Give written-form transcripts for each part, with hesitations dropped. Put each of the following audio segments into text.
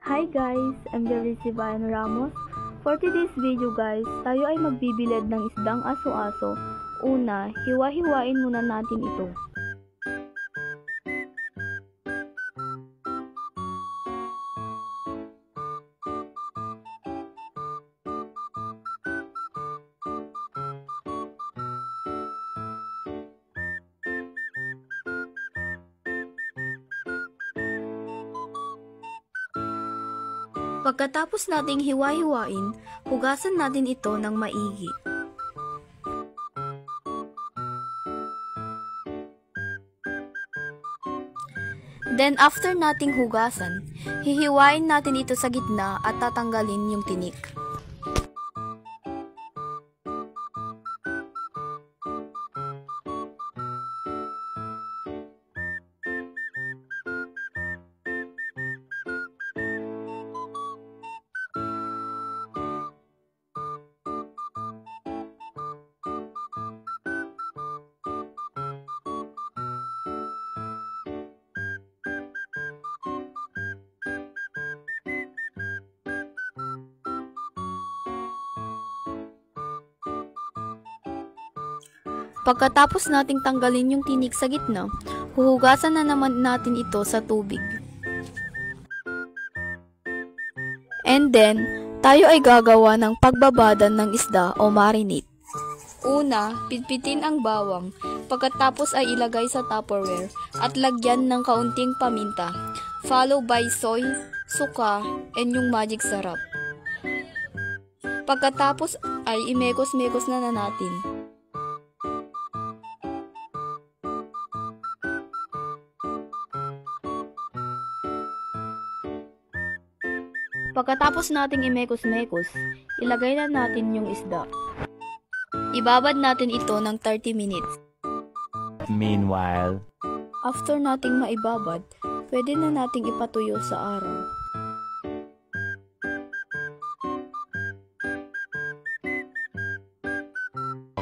Hi guys, I'm Jalicy Bayan Ramos. For today's video guys, tayo ay magbibilad ng isdang aso-aso. Una, hiwa-hiwain muna natin ito. Pagkatapos nating hiwa-hiwain, hugasan natin ito ng maigi. Then after nating hugasan, hihiwain natin ito sa gitna at tatanggalin yung tinik. Pagkatapos nating tanggalin yung tinik sa gitna, huhugasan na naman natin ito sa tubig. And then, tayo ay gagawa ng pagbabadan ng isda o marinate. Una, pitpitin ang bawang, pagkatapos ay ilagay sa Tupperware at lagyan ng kaunting paminta, follow by soy, suka, and yung magic sarap. Pagkatapos ay imekos-mekos na natin. Pagkatapos nating imekos-mekos, ilagay na natin yung isda. Ibabad natin ito ng 30 minutes. Meanwhile, after nating maibabad, pwede na nating ipatuyo sa araw.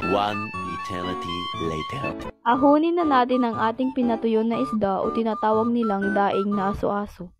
one eternity later. Ahunin na natin ang ating pinatuyo na isda o tinatawag nilang daing na aso-aso.